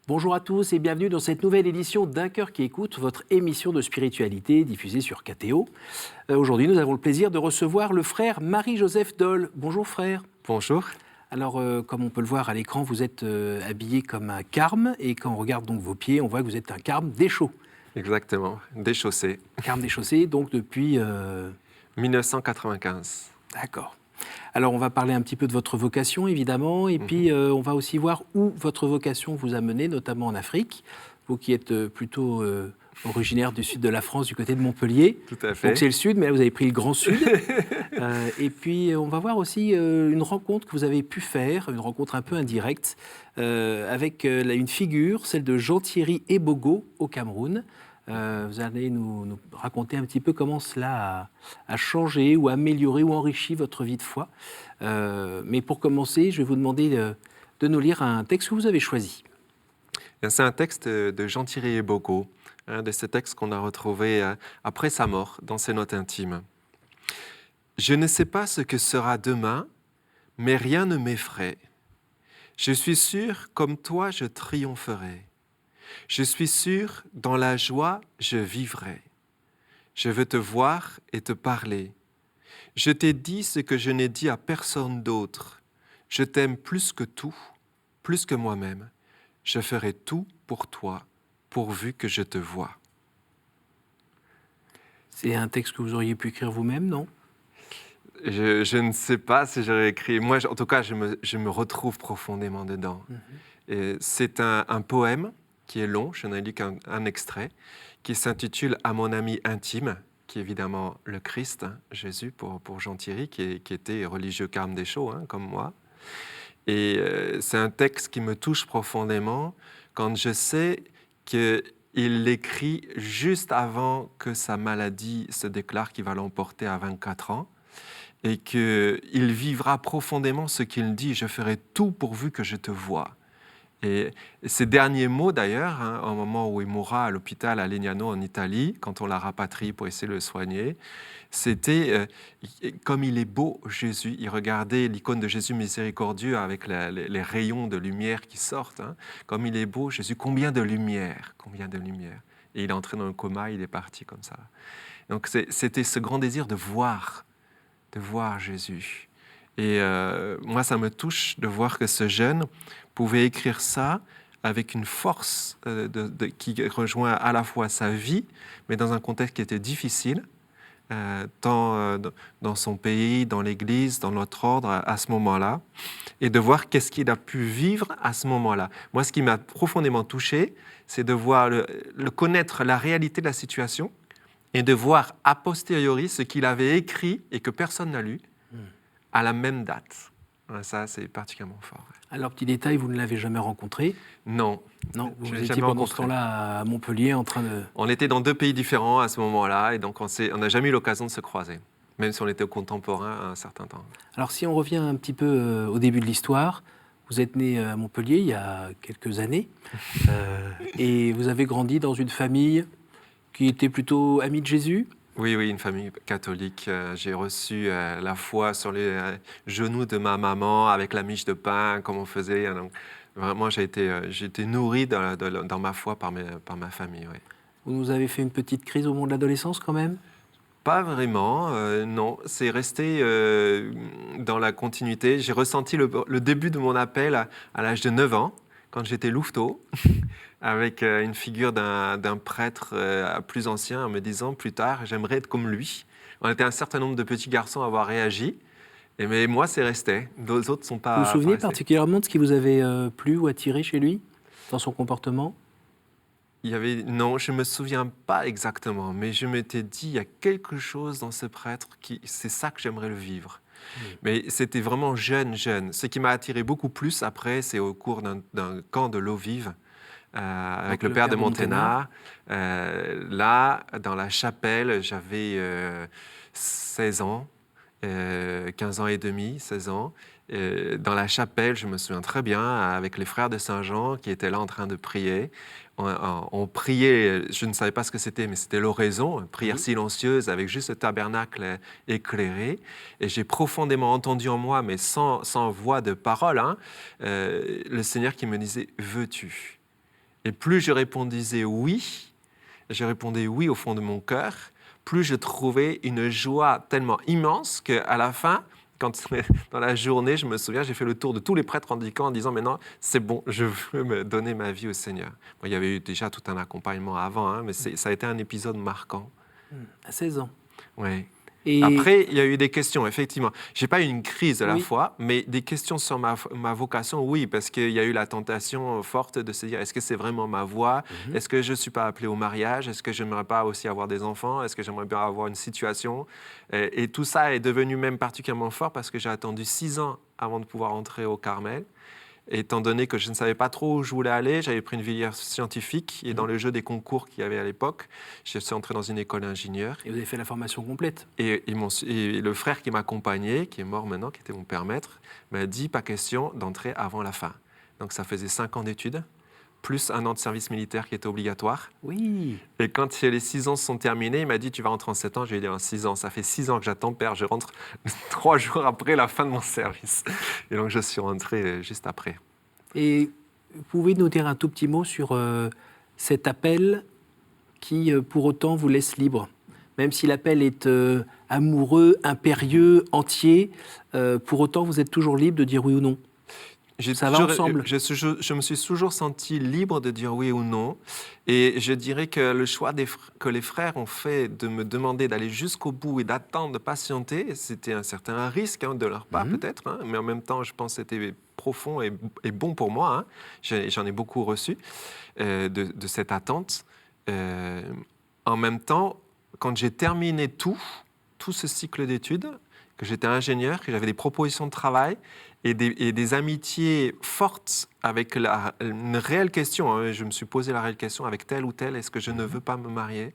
Bonjour à tous et bienvenue dans cette nouvelle édition d'Un cœur qui écoute, votre émission de spiritualité diffusée sur KTO. Aujourd'hui, nous avons le plaisir de recevoir le frère Marie-Joseph Dole. Bonjour frère. Bonjour. Alors, comme on peut le voir à l'écran, vous êtes habillé comme un carme et quand on regarde donc vos pieds, on voit que vous êtes un carme déchaux. Exactement, déchaussé. Carme déchaussé, donc depuis... 1995. D'accord. Alors, on va parler un petit peu de votre vocation, évidemment, et puis on va aussi voir où votre vocation vous a mené, notamment en Afrique. Vous qui êtes plutôt originaire du sud de la France, du côté de Montpellier. Tout à fait. Donc c'est le sud, mais là vous avez pris le grand sud. Et puis on va voir aussi une rencontre que vous avez pu faire, une rencontre un peu indirecte, avec une figure, celle de Jean-Thierry Ebogo au Cameroun. Vous allez nous raconter un petit peu comment cela a changé ou amélioré ou enrichi votre vie de foi. Mais pour commencer, je vais vous demander de nous lire un texte que vous avez choisi. C'est un texte de Jean-Thierry Ebogo, de ce texte qu'on a retrouvé après sa mort dans ses notes intimes. « Je ne sais pas ce que sera demain, mais rien ne m'effraie. Je suis sûr, comme toi, je triompherai. Je suis sûr, dans la joie, je vivrai. Je veux te voir et te parler. Je t'ai dit ce que je n'ai dit à personne d'autre. Je t'aime plus que tout, plus que moi-même. Je ferai tout pour toi, pourvu que je te vois. » C'est un texte que vous auriez pu écrire vous-même, non ? Je ne sais pas si j'aurais écrit. Moi, en tout cas, je me retrouve profondément dedans. Et c'est un poème qui est long, je n'ai lu qu'un extrait, qui s'intitule « À mon ami intime », qui est évidemment le Christ, Jésus, pour Jean-Thierry, qui était religieux carme déchaux, comme moi. Et c'est un texte qui me touche profondément quand je sais qu'il l'écrit juste avant que sa maladie se déclare, qu'il va l'emporter à 24 ans, et qu'il vivra profondément ce qu'il dit « Je ferai tout pourvu que je te vois ». Et ces derniers mots, d'ailleurs, au moment où il mourra à l'hôpital à Legnano en Italie, quand on l'a rapatrié pour essayer de le soigner, c'était comme il est beau Jésus. Il regardait l'icône de Jésus miséricordieux avec les rayons de lumière qui sortent. Comme il est beau Jésus, combien de lumière, combien de lumière. Et il est entré dans le coma, il est parti comme ça. Donc c'était ce grand désir de voir Jésus. Et moi, ça me touche de voir que ce jeune pouvait écrire ça avec une force qui rejoint à la fois sa vie, mais dans un contexte qui était difficile, tant dans son pays, dans l'Église, dans notre ordre à ce moment-là, et de voir qu'est-ce qu'il a pu vivre à ce moment-là. Moi, ce qui m'a profondément touché, c'est de voir connaître la réalité de la situation et de voir a posteriori ce qu'il avait écrit et que personne n'a lu à la même date. Ça, c'est particulièrement fort. Alors, petit détail, vous ne l'avez jamais rencontré ? Non. Non, vous étiez pendant ce temps-là à Montpellier en train de... On était dans 2 pays différents à ce moment-là, et donc on n'a jamais eu l'occasion de se croiser, même si on était contemporains à un certain temps. Alors, si on revient un petit peu au début de l'histoire, vous êtes né à Montpellier il y a quelques années, et vous avez grandi dans une famille qui était plutôt amie de Jésus ? Oui, une famille catholique. J'ai reçu la foi sur les genoux de ma maman avec la miche de pain, comme on faisait. Donc, vraiment, j'ai été nourri dans ma foi par ma famille. Oui. Vous nous avez fait une petite crise au moment de l'adolescence quand même ? Pas vraiment, non. C'est resté dans la continuité. J'ai ressenti le début de mon appel à l'âge de 9 ans, quand j'étais louveteau, avec une figure d'un prêtre plus ancien en me disant plus tard, j'aimerais être comme lui. On était un certain nombre de petits garçons à avoir réagi, mais moi, c'est resté. D'autres autres ne sont pas. Vous vous souvenez restés. particulièrement de ce qui vous avait plu ou attiré chez lui, dans son comportement ? Non, je ne me souviens pas exactement, mais je m'étais dit, il y a quelque chose dans ce prêtre, c'est ça que j'aimerais le vivre. Mais c'était vraiment jeune. Ce qui m'a attiré beaucoup plus après, c'est au cours d'un camp de l'eau vive, avec le père de Monténard. Là, dans la chapelle, j'avais 16 ans, 15 ans et demi, 16 ans. Dans la chapelle, je me souviens très bien, avec les frères de Saint-Jean qui étaient là en train de prier. On priait, je ne savais pas ce que c'était, mais c'était l'oraison, une prière silencieuse avec juste le tabernacle éclairé. Et j'ai profondément entendu en moi, mais sans voix de parole, le Seigneur qui me disait « Veux-tu » Et plus je répondais oui au fond de mon cœur, plus je trouvais une joie tellement immense qu'à la fin, dans la journée, je me souviens, j'ai fait le tour de tous les prêtres anglicans en disant « Maintenant, c'est bon, je veux me donner ma vie au Seigneur ». Bon, il y avait eu déjà tout un accompagnement avant, hein, mais ça a été un épisode marquant. À 16 ans. Oui. Et Après, il y a eu des questions, effectivement. Je n'ai pas eu une crise de la Oui. foi, mais des questions sur ma vocation, oui, parce qu'il y a eu la tentation forte de se dire, est-ce que c'est vraiment ma voie? Est-ce que je ne suis pas appelé au mariage? Est-ce que je n'aimerais pas aussi avoir des enfants? Est-ce que j'aimerais bien avoir une situation? Et tout ça est devenu même particulièrement fort parce que j'ai attendu 6 ans avant de pouvoir entrer au Carmel. Étant donné que je ne savais pas trop où je voulais aller, j'avais pris une filière scientifique et dans le jeu des concours qu'il y avait à l'époque, je suis entré dans une école d'ingénieur. vous avez fait la formation complète. Et le frère qui m'accompagnait, qui est mort maintenant, qui était mon père maître, m'a dit pas question d'entrer avant la fin. Donc ça faisait 5 ans d'études, plus 1 an de service militaire qui était obligatoire. Oui. Et quand les 6 ans se sont terminés, il m'a dit tu vas rentrer en 7 ans. Je lui ai dit en 6 ans, ça fait 6 ans que j'attends, père, je rentre 3 jours après la fin de mon service. Et donc je suis rentré juste après. Et vous pouvez nous dire un tout petit mot sur cet appel qui, pour autant, vous laisse libre. Même si l'appel est amoureux, impérieux, entier, pour autant, vous êtes toujours libre de dire oui ou non. Ça va ensemble. Je me suis toujours senti libre de dire oui ou non. Et je dirais que le choix que les frères ont fait de me demander d'aller jusqu'au bout et d'attendre, de patienter, c'était un certain risque de leur part peut-être, hein, mais en même temps, je pense que c'était profond et bon pour moi. Hein. J'en ai beaucoup reçu de cette attente. En même temps, quand j'ai terminé tout ce cycle d'études, que j'étais ingénieur, que j'avais des propositions de travail et des amitiés fortes avec une réelle question. Hein, je me suis posé la réelle question avec tel ou tel, est-ce que je ne veux pas me marier?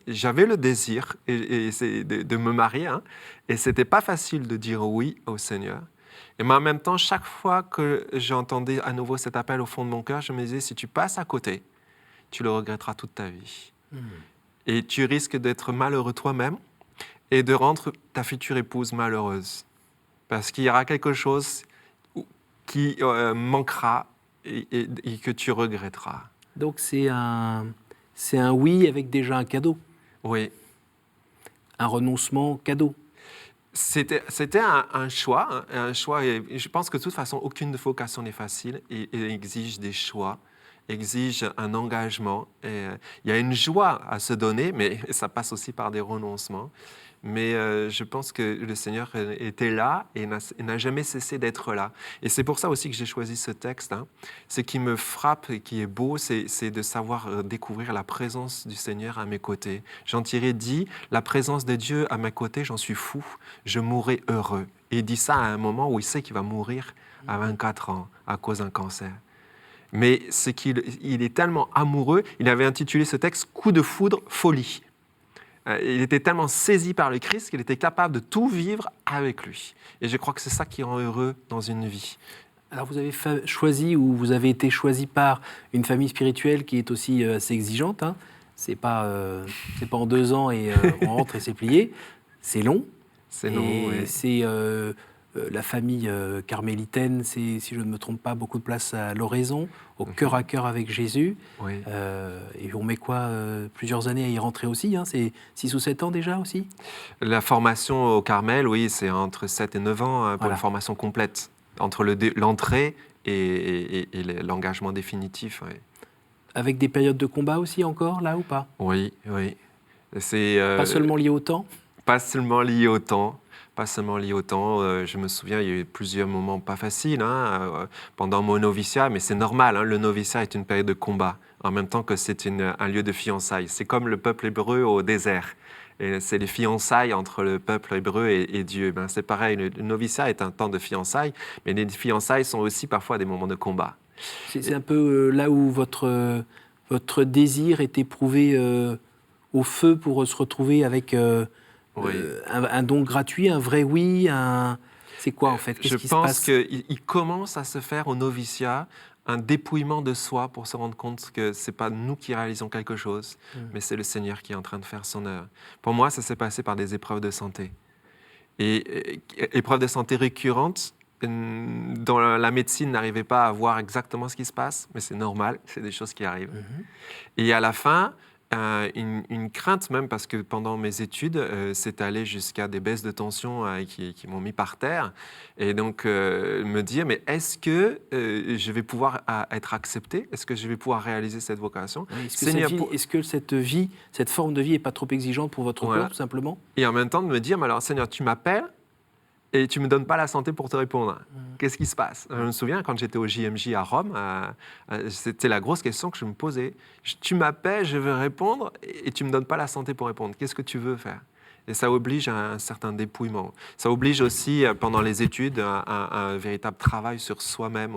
J'avais le désir de me marier, hein, et ce n'était pas facile de dire oui au Seigneur. Mais en même temps, chaque fois que j'entendais à nouveau cet appel au fond de mon cœur, je me disais, si tu passes à côté, tu le regretteras toute ta vie. Et tu risques d'être malheureux toi-même et de rendre ta future épouse malheureuse. Parce qu'il y aura quelque chose qui manquera et que tu regretteras. Donc c'est un oui avec déjà un cadeau. Oui. Un renoncement cadeau. C'était un choix, et je pense que de toute façon, aucune vocation n'est facile et exige des choix, exige un engagement. Et, il y a une joie à se donner, mais ça passe aussi par des renoncements. Mais je pense que le Seigneur était là et n'a jamais cessé d'être là. Et c'est pour ça aussi que j'ai choisi ce texte. Hein. Ce qui me frappe et qui est beau, c'est de savoir découvrir la présence du Seigneur à mes côtés. Jean Thierry dit, la présence de Dieu à mes côtés, j'en suis fou, je mourrai heureux. Et il dit ça à un moment où il sait qu'il va mourir à 24 ans à cause d'un cancer. Mais il est tellement amoureux, il avait intitulé ce texte « Coup de foudre, folie ». Il était tellement saisi par le Christ qu'il était capable de tout vivre avec lui. Et je crois que c'est ça qui rend heureux dans une vie. Alors vous avez choisi, ou vous avez été choisi par une famille spirituelle qui est aussi assez exigeante. Hein. C'est pas en 2 ans et on rentre et c'est plié. C'est long. C'est long, et oui. c'est la famille carmélitaine, c'est, si je ne me trompe pas, beaucoup de place à l'oraison, au cœur à cœur avec Jésus. Oui. Et on met quoi plusieurs années à y rentrer aussi, hein, c'est 6 ou 7 ans déjà aussi. La formation au Carmel, oui, c'est entre 7 et 9 ans pour Voilà. la formation complète, entre l'entrée et l'engagement définitif. Oui. Avec des périodes de combat aussi encore, là, ou pas? Oui, oui. C'est, Pas seulement lié au temps? Pas seulement lié au temps. Pas seulement lié au temps. Je me souviens, il y a eu plusieurs moments pas faciles pendant mon noviciat, mais c'est normal. Hein, le noviciat est une période de combat, en même temps que c'est un lieu de fiançailles. C'est comme le peuple hébreu au désert. Et c'est les fiançailles entre le peuple hébreu et Dieu. Ben, c'est pareil, le noviciat est un temps de fiançailles, mais les fiançailles sont aussi parfois des moments de combat. C'est un peu là où votre désir est éprouvé au feu pour se retrouver avec Oui. un don gratuit, un vrai oui, c'est quoi en fait? Qu'est-ce qui se passe? Je pense qu'il commence à se faire au noviciat un dépouillement de soi pour se rendre compte que ce n'est pas nous qui réalisons quelque chose, mais c'est le Seigneur qui est en train de faire son œuvre. Pour moi, ça s'est passé par des épreuves de santé. Et épreuves de santé récurrentes dans la médecine n'arrivait pas à voir exactement ce qui se passe, mais c'est normal, c'est des choses qui arrivent. Et à la fin, une crainte même, parce que pendant mes études, c'est allé jusqu'à des baisses de tension qui m'ont mis par terre. Et donc, me dire, mais est-ce que je vais pouvoir être accepté? Est-ce que je vais pouvoir réaliser cette vocation? Est-ce que cette forme de vie n'est pas trop exigeante pour votre corps, tout simplement? Et en même temps, de me dire, mais alors Seigneur, tu m'appelles et tu ne me donnes pas la santé pour te répondre. Qu'est-ce qui se passe? Je me souviens, quand j'étais au JMJ à Rome, c'était la grosse question que je me posais. Tu m'appelles, je veux répondre, et tu ne me donnes pas la santé pour répondre. Qu'est-ce que tu veux faire? Et ça oblige à un certain dépouillement. Ça oblige aussi, pendant les études, un véritable travail sur soi-même,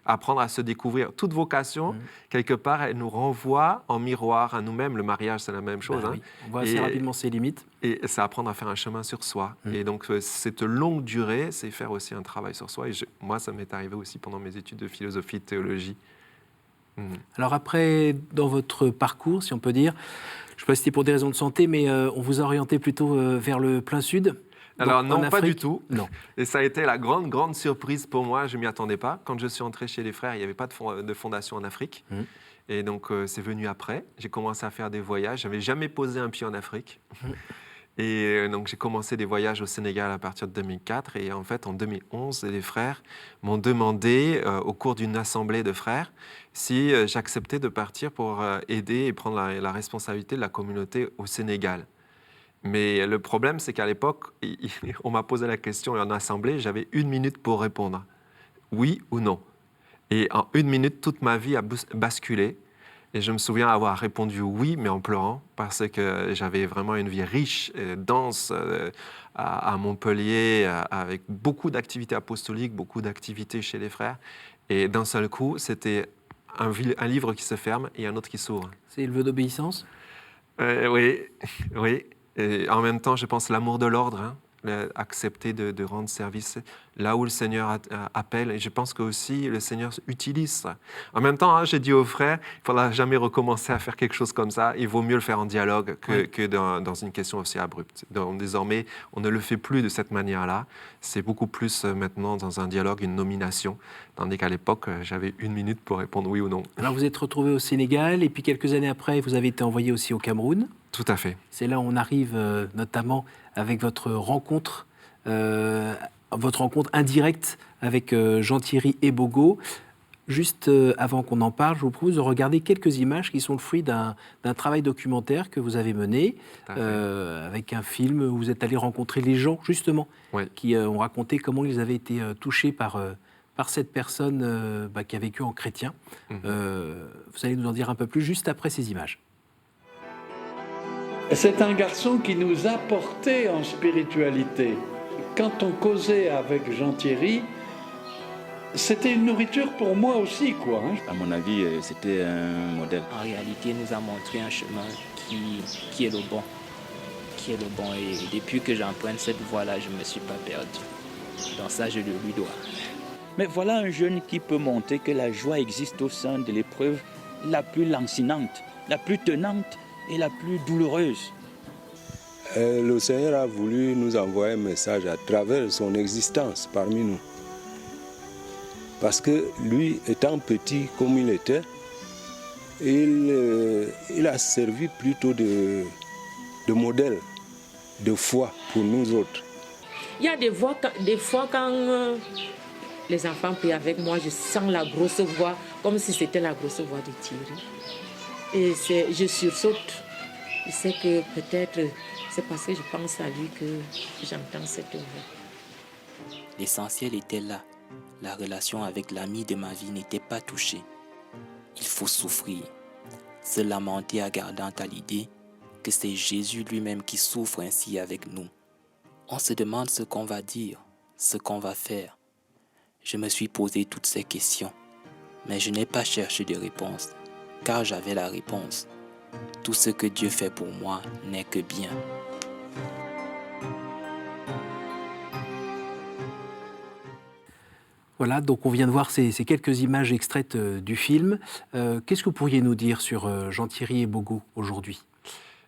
apprendre à se découvrir. Toute vocation, quelque part, elle nous renvoie en miroir à nous-mêmes. Le mariage, c'est la même chose. Oui. On voit assez rapidement ses limites. Et c'est apprendre à faire un chemin sur soi. Et donc, cette longue durée, c'est faire aussi un travail sur soi. Et moi, ça m'est arrivé aussi pendant mes études de philosophie, de théologie. Alors après, dans votre parcours, si on peut dire, je ne sais pas si c'était pour des raisons de santé, mais on vous a orienté plutôt vers le plein sud? Alors non, pas du tout. Non. Et ça a été la grande, grande surprise pour moi. Je ne m'y attendais pas. Quand je suis entré chez les frères, il n'y avait pas de fondation en Afrique. Et donc, c'est venu après. J'ai commencé à faire des voyages. Je n'avais jamais posé un pied en Afrique. Et donc, j'ai commencé des voyages au Sénégal à partir de 2004. Et en fait, en 2011, les frères m'ont demandé, au cours d'une assemblée de frères, si j'acceptais de partir pour aider et prendre la responsabilité de la communauté au Sénégal. Mais le problème, c'est qu'à l'époque, on m'a posé la question en assemblée, j'avais 1 minute pour répondre. Oui ou non. Et en 1 minute, toute ma vie a basculé. Et je me souviens avoir répondu oui, mais en pleurant, parce que j'avais vraiment une vie riche, dense à Montpellier, avec beaucoup d'activités apostoliques, beaucoup d'activités chez les frères. Et d'un seul coup, c'était un livre qui se ferme et un autre qui s'ouvre. C'est le vœu d'obéissance? Oui, oui. Et en même temps, je pense l'amour de l'ordre, accepter de rendre service là où le Seigneur appelle. Et je pense que aussi le Seigneur utilise ça. En même temps, j'ai dit aux frères, il ne faudra jamais recommencer à faire quelque chose comme ça. Il vaut mieux le faire en dialogue que dans une question aussi abrupte. Donc, désormais, on ne le fait plus de cette manière-là. C'est beaucoup plus maintenant dans un dialogue, une nomination. Tandis qu'à l'époque, j'avais 1 minute pour répondre oui ou non. Alors vous êtes retrouvé au Sénégal et puis quelques années après, vous avez été envoyé aussi au Cameroun. Tout à fait. C'est là où on arrive notamment avec votre rencontre indirecte avec Jean-Thierry Ebogo. Juste avant qu'on en parle, je vous propose de regarder quelques images qui sont le fruit d'un travail documentaire que vous avez mené avec un film où vous êtes allé rencontrer les gens, justement, qui ont raconté comment ils avaient été touchés par cette personne qui a vécu en chrétien. Vous allez nous en dire un peu plus juste après ces images. C'est un garçon qui nous a portés en spiritualité. Quand on causait avec Jean-Thierry, c'était une nourriture pour moi aussi, quoi. À mon avis, c'était un modèle. En réalité, il nous a montré un chemin qui est le bon. Qui est le bon. Et depuis que j'emprunte cette voie-là, je ne me suis pas perdu. Donc ça, je le lui dois. Mais voilà un jeune qui peut montrer que la joie existe au sein de l'épreuve la plus lancinante, la plus tenante et la plus douloureuse. Le Seigneur a voulu nous envoyer un message à travers son existence parmi nous. Parce que lui, étant petit comme il était, il a servi plutôt de modèle, de foi pour nous autres. Il y a des fois quand les enfants prient avec moi, je sens la grosse voix, comme si c'était la grosse voix de Thierry. Et je sursaute. Je sais que peut-être c'est parce que je pense à lui que j'entends cette voix. L'essentiel était là. La relation avec l'ami de ma vie n'était pas touchée. Il faut souffrir, se lamenter en gardant à l'idée que c'est Jésus lui-même qui souffre ainsi avec nous. On se demande ce qu'on va dire, ce qu'on va faire. Je me suis posé toutes ces questions, mais je n'ai pas cherché de réponse, car j'avais la réponse. Tout ce que Dieu fait pour moi n'est que bien. Voilà, donc on vient de voir ces quelques images extraites du film. Qu'est-ce que vous pourriez nous dire sur Jean-Thierry Ebogo aujourd'hui ?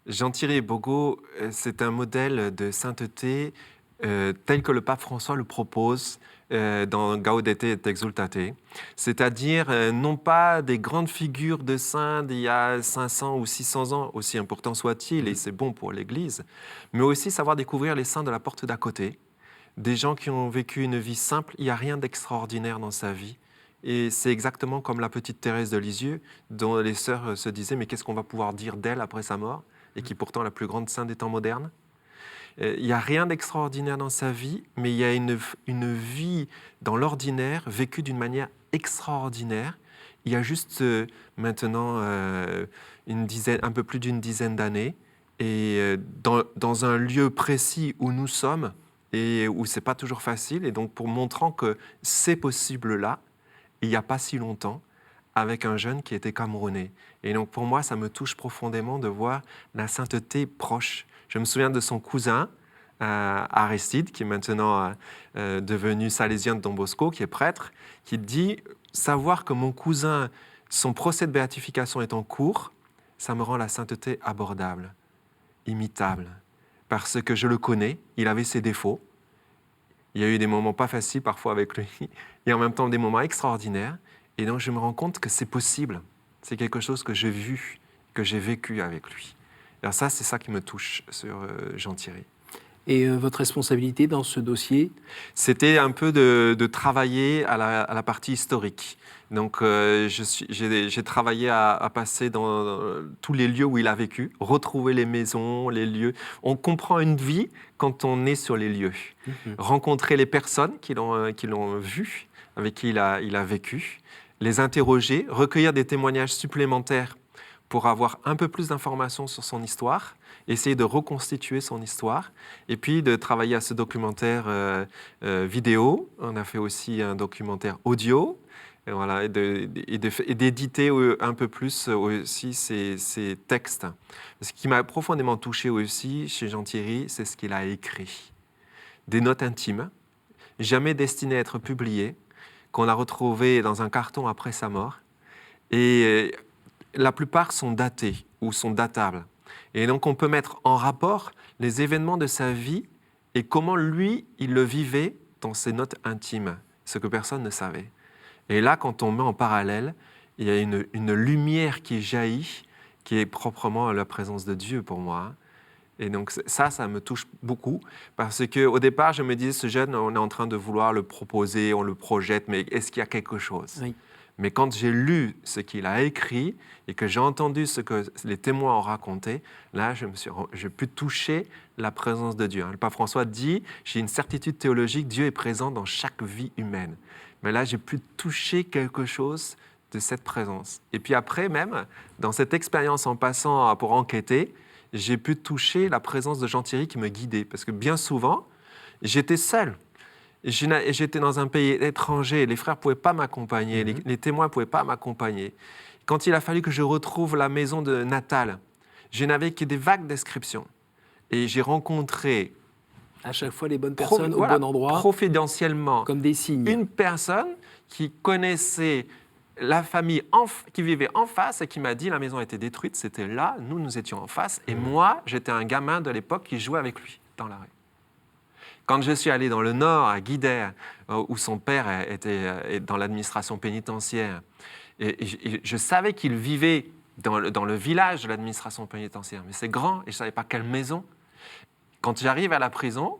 Jean-Thierry Ebogo, c'est un modèle de sainteté tel que le pape François le propose, dans Gaudete et Exultate, c'est-à-dire non pas des grandes figures de saints d'il y a 500 ou 600 ans, aussi important soit-il, et c'est bon pour l'Église, mais aussi savoir découvrir les saints de la porte d'à côté, des gens qui ont vécu une vie simple, il n'y a rien d'extraordinaire dans sa vie. Et c'est exactement comme la petite Thérèse de Lisieux, dont les sœurs se disaient « mais qu'est-ce qu'on va pouvoir dire d'elle après sa mort ?» et qui est pourtant la plus grande sainte des temps modernes. Il n'y a rien d'extraordinaire dans sa vie, mais il y a une vie dans l'ordinaire, vécue d'une manière extraordinaire. Il y a juste maintenant un peu plus d'une dizaine d'années, et dans un lieu précis où nous sommes, et où ce n'est pas toujours facile, et donc pour montrant que c'est possible là, il n'y a pas si longtemps, avec un jeune qui était camerounais. Et donc pour moi, ça me touche profondément de voir la sainteté proche. Je me souviens de son cousin, Aristide, qui est maintenant devenu salésien de Don Bosco, qui est prêtre, qui dit « Savoir que mon cousin, son procès de béatification est en cours, ça me rend la sainteté abordable, imitable. Parce que je le connais, il avait ses défauts. Il y a eu des moments pas faciles parfois avec lui, et en même temps des moments extraordinaires. Et donc je me rends compte que c'est possible. C'est quelque chose que j'ai vu, que j'ai vécu avec lui. Alors ça, c'est ça qui me touche sur Jean Thierry. Et votre responsabilité dans ce dossier? C'était un peu de travailler à la partie historique. Donc j'ai travaillé à passer dans tous les lieux où il a vécu, retrouver les maisons, les lieux. On comprend une vie quand on est sur les lieux. Rencontrer les personnes qui l'ont vu, avec qui il a vécu, les interroger, recueillir des témoignages supplémentaires pour avoir un peu plus d'informations sur son histoire, essayer de reconstituer son histoire, et puis de travailler à ce documentaire vidéo. On a fait aussi un documentaire audio, et voilà, et d'éditer un peu plus aussi ces textes. Ce qui m'a profondément touché aussi chez Jean Thierry, c'est ce qu'il a écrit. Des notes intimes, jamais destinées à être publiées, qu'on a retrouvées dans un carton après sa mort. Et la plupart sont datées ou sont datables. Et donc on peut mettre en rapport les événements de sa vie et comment lui, il le vivait dans ses notes intimes, ce que personne ne savait. Et là, quand on met en parallèle, il y a une lumière qui jaillit, qui est proprement la présence de Dieu pour moi. Et donc ça me touche beaucoup, parce qu'au départ, je me disais, ce jeune, on est en train de vouloir le proposer, on le projette, mais est-ce qu'il y a quelque chose ? Oui. Mais quand j'ai lu ce qu'il a écrit et que j'ai entendu ce que les témoins ont raconté, là, j'ai pu toucher la présence de Dieu. Le pape François dit, j'ai une certitude théologique, Dieu est présent dans chaque vie humaine. Mais là, j'ai pu toucher quelque chose de cette présence. Et puis après, même, dans cette expérience en passant pour enquêter, j'ai pu toucher la présence de Jean Thierry qui me guidait. Parce que bien souvent, j'étais seul. J'étais dans un pays étranger, les frères ne pouvaient pas m'accompagner, les témoins ne pouvaient pas m'accompagner. Quand il a fallu que je retrouve la maison de Natal, je n'avais que des vagues descriptions. Et j'ai rencontré à chaque fois les bonnes personnes au bon endroit, providentiellement, comme des signes. Une personne qui connaissait la famille qui vivait en face et qui m'a dit la maison a été détruite, c'était là, nous étions en face, et moi, j'étais un gamin de l'époque qui jouait avec lui dans la rue. Quand je suis allé dans le Nord, à Guidère, où son père était dans l'administration pénitentiaire, et je savais qu'il vivait dans le village de l'administration pénitentiaire, mais c'est grand, et je ne savais pas quelle maison. Quand j'arrive à la prison,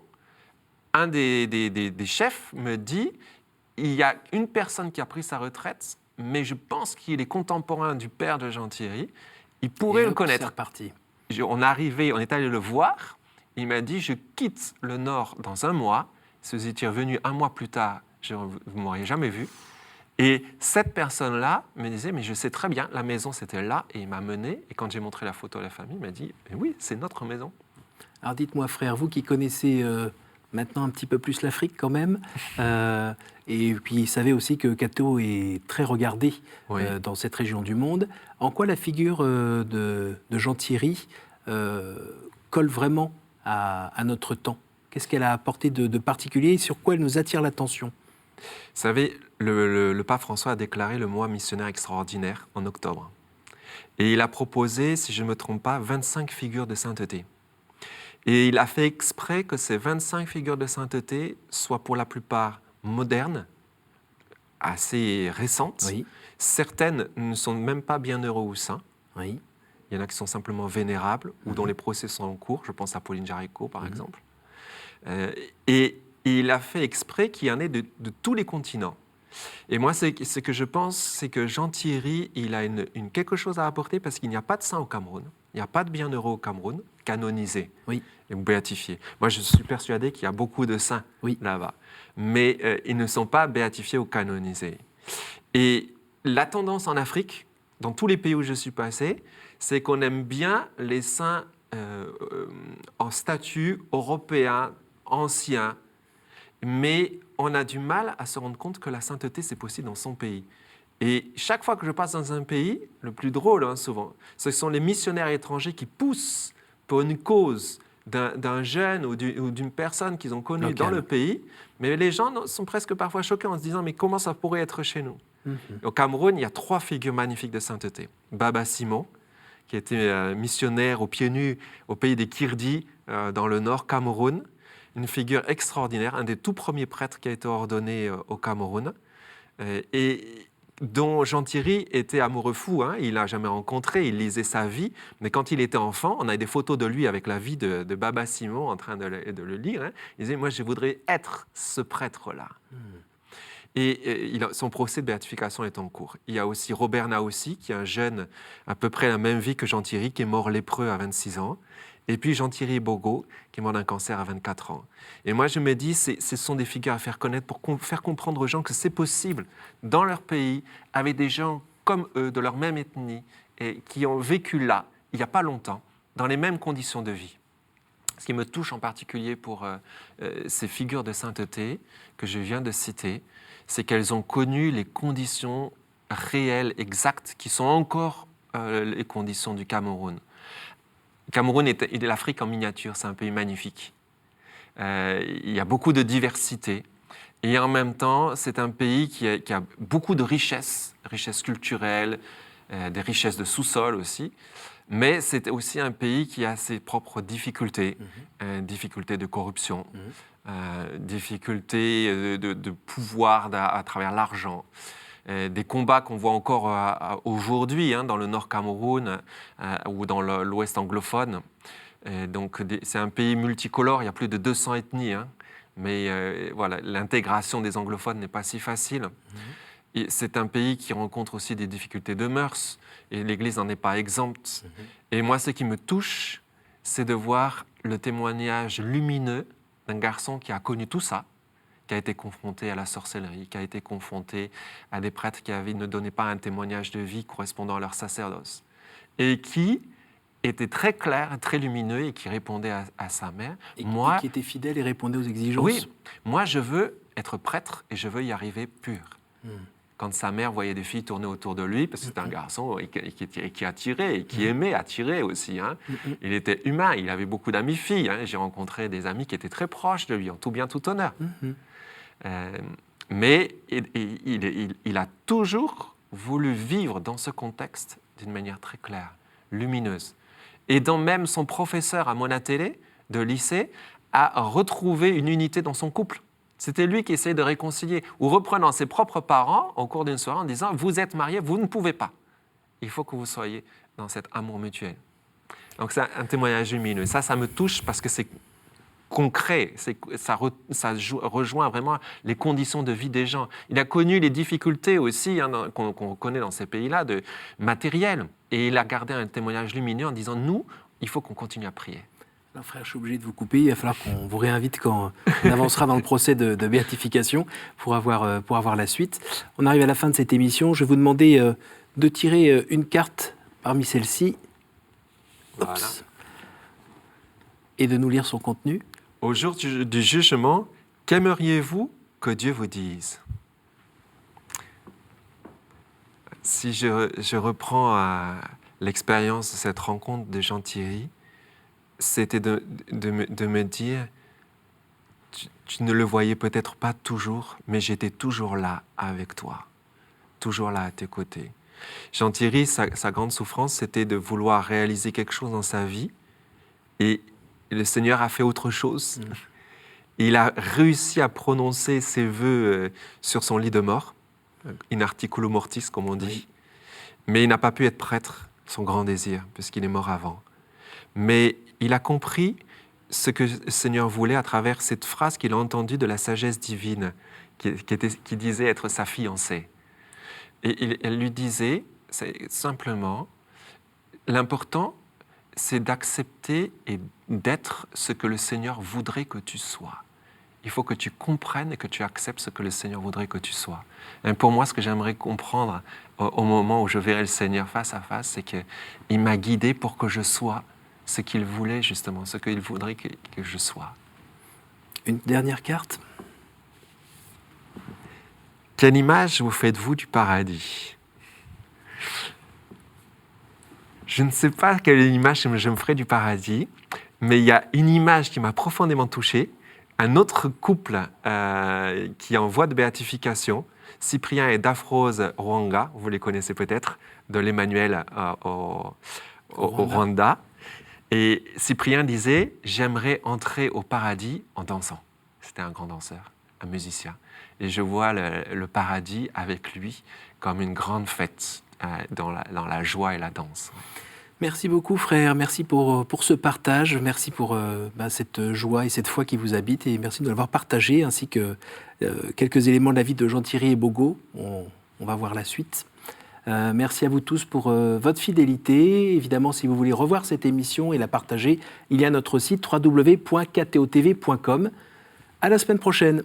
un des chefs me dit « Il y a une personne qui a pris sa retraite, mais je pense qu'il est contemporain du père de Jean Thierry. Il pourrait le connaître. » C'est reparti. On est allé le voir. Il m'a dit « Je quitte le Nord dans 1 mois. » Si vous étiez revenu 1 mois plus tard, vous ne m'auriez jamais vu. Et cette personne-là me disait « Mais je sais très bien, la maison c'était là. » Et il m'a mené. Et quand j'ai montré la photo à la famille, il m'a dit « Oui, c'est notre maison. » Alors dites-moi, frère, vous qui connaissez maintenant un petit peu plus l'Afrique quand même, et puis vous savez aussi que Cateau est très regardé dans cette région du monde, en quoi la figure de Jean Thierry colle vraiment à notre temps? Qu'est-ce qu'elle a apporté de particulier et sur quoi elle nous attire l'attention? Vous savez, le pape François a déclaré le mois missionnaire extraordinaire en octobre. Et il a proposé, si je ne me trompe pas, 25 figures de sainteté. Et il a fait exprès que ces 25 figures de sainteté soient pour la plupart modernes, assez récentes. Oui, Certaines ne sont même pas bienheureux ou saints. oui. Il y en a qui sont simplement vénérables ou dont les procès sont en cours. Je pense à Pauline Jaricot, par exemple. Et il a fait exprès qu'il y en ait de tous les continents. Et moi, ce que je pense, c'est que Jean Thierry, il a quelque chose à apporter parce qu'il n'y a pas de saint au Cameroun. Il n'y a pas de bienheureux au Cameroun, canonisé Oui. et béatifié. Moi, je suis persuadé qu'il y a beaucoup de saints là-bas. Mais ils ne sont pas béatifiés ou canonisés. Et la tendance en Afrique, dans tous les pays où je suis passé, c'est qu'on aime bien les saints en statut européen, ancien, mais on a du mal à se rendre compte que la sainteté, c'est possible dans son pays. Et chaque fois que je passe dans un pays, le plus drôle, souvent, ce sont les missionnaires étrangers qui poussent pour une cause d'un jeune ou d'une personne qu'ils ont connue dans le pays, mais les gens sont presque parfois choqués en se disant « mais comment ça pourrait être chez nous ?» Au Cameroun, il y a 3 figures magnifiques de sainteté. Baba Simon, qui était missionnaire aux pieds nus au pays des Kirdis, dans le nord Cameroun. Une figure extraordinaire, un des tout premiers prêtres qui a été ordonné au Cameroun, et dont Jean Thierry était amoureux fou. Il ne l'a jamais rencontré, il lisait sa vie, mais quand il était enfant, on a des photos de lui avec la vie de Baba Simon en train de le lire. Il disait « moi, je voudrais être ce prêtre-là ». Et son procès de béatification est en cours. Il y a aussi Robert Naossi, qui est un jeune à peu près la même vie que Jean Thierry, qui est mort lépreux à 26 ans. Et puis Jean Thierry Bogo, qui est mort d'un cancer à 24 ans. Et moi, je me dis, ce sont des figures à faire connaître pour faire comprendre aux gens que c'est possible, dans leur pays, avec des gens comme eux, de leur même ethnie, et qui ont vécu là, il n'y a pas longtemps, dans les mêmes conditions de vie. Ce qui me touche en particulier pour ces figures de sainteté que je viens de citer, c'est qu'elles ont connu les conditions réelles, exactes, qui sont encore les conditions du Cameroun. Le Cameroun est l'Afrique en miniature, c'est un pays magnifique. Il y a beaucoup de diversité. Et en même temps, c'est un pays qui a beaucoup de richesses culturelles, des richesses de sous-sol aussi. Mais c'est aussi un pays qui a ses propres difficultés, difficultés de corruption, difficultés de pouvoir à travers l'argent. Des combats qu'on voit encore aujourd'hui dans le nord Cameroun ou dans l'ouest anglophone. Donc c'est un pays multicolore, il y a plus de 200 ethnies, mais voilà, l'intégration des anglophones n'est pas si facile. Et c'est un pays qui rencontre aussi des difficultés de mœurs, et l'Église n'en est pas exempte. Et moi, ce qui me touche, c'est de voir le témoignage lumineux d'un garçon qui a connu tout ça, qui a été confronté à la sorcellerie, qui a été confronté à des prêtres qui ne donnaient pas un témoignage de vie correspondant à leur sacerdoce, et qui était très clair, très lumineux, et qui répondait à sa mère. Et qui était fidèle et répondait aux exigences. Oui, moi je veux être prêtre et je veux y arriver pur. Quand sa mère voyait des filles tourner autour de lui, parce que c'était un garçon qui attirait et qui aimait attirer aussi. Il était humain, il avait beaucoup d'amis filles. J'ai rencontré des amis qui étaient très proches de lui, en tout bien, tout honneur. Mais il a toujours voulu vivre dans ce contexte d'une manière très claire, lumineuse. Et dans même son professeur à Monatélé, de lycée, a retrouvé une unité dans son couple. C'était lui qui essayait de réconcilier, ou reprenant ses propres parents au cours d'une soirée en disant « Vous êtes mariés, vous ne pouvez pas. Il faut que vous soyez dans cet amour mutuel. » Donc c'est un témoignage lumineux. Ça me touche parce que c'est concret, ça rejoint vraiment les conditions de vie des gens. Il a connu les difficultés aussi qu'on connaît dans ces pays-là, de matériel. Et il a gardé un témoignage lumineux en disant « Nous, il faut qu'on continue à prier. » Alors frère, je suis obligé de vous couper. Il va falloir qu'on vous réinvite quand on avancera dans le procès de béatification pour avoir la suite. On arrive à la fin de cette émission. Je vais vous demander de tirer une carte parmi celles-ci. Voilà. Et de nous lire son contenu. Au jour du jugement, qu'aimeriez-vous que Dieu vous dise? Si je reprends l'expérience de cette rencontre de Jean Thierry, c'était de me dire, tu ne le voyais peut-être pas toujours, mais j'étais toujours là avec toi, toujours là à tes côtés. Jean Thierry, sa grande souffrance, c'était de vouloir réaliser quelque chose dans sa vie, et le Seigneur a fait autre chose. il a réussi à prononcer ses vœux sur son lit de mort, in articulo mortis, comme on dit. Oui. Mais il n'a pas pu être prêtre, son grand désir, puisqu'il est mort avant. Mais il a compris ce que le Seigneur voulait à travers cette phrase qu'il a entendue de la sagesse divine, qui disait être sa fiancée. Et elle lui disait, simplement, l'important, c'est d'accepter et d'être ce que le Seigneur voudrait que tu sois. Il faut que tu comprennes et que tu acceptes ce que le Seigneur voudrait que tu sois. Et pour moi, ce que j'aimerais comprendre au moment où je verrai le Seigneur face à face, c'est qu'il m'a guidé pour que je sois ce qu'il voulait justement, ce qu'il voudrait que je sois. Une dernière carte. Quelle image vous faites-vous du paradis ? Je ne sais pas quelle image je me ferai du paradis, mais il y a une image qui m'a profondément touché. Un autre couple qui est en voie de béatification, Cyprien et Daphrose Rwanga, vous les connaissez peut-être, de l'Emmanuel au Rwanda. Et Cyprien disait « J'aimerais entrer au paradis en dansant ». C'était un grand danseur, un musicien. Et je vois le paradis avec lui comme une grande fête dans la joie et la danse. Merci beaucoup, frère. Merci pour ce partage. Merci pour cette joie et cette foi qui vous habite. Et merci de l'avoir partagé, ainsi que quelques éléments de la vie de Jean-Thierry Ebogo. On va voir la suite. Merci à vous tous pour votre fidélité. Évidemment, si vous voulez revoir cette émission et la partager, il y a notre site www.ktotv.com. À la semaine prochaine.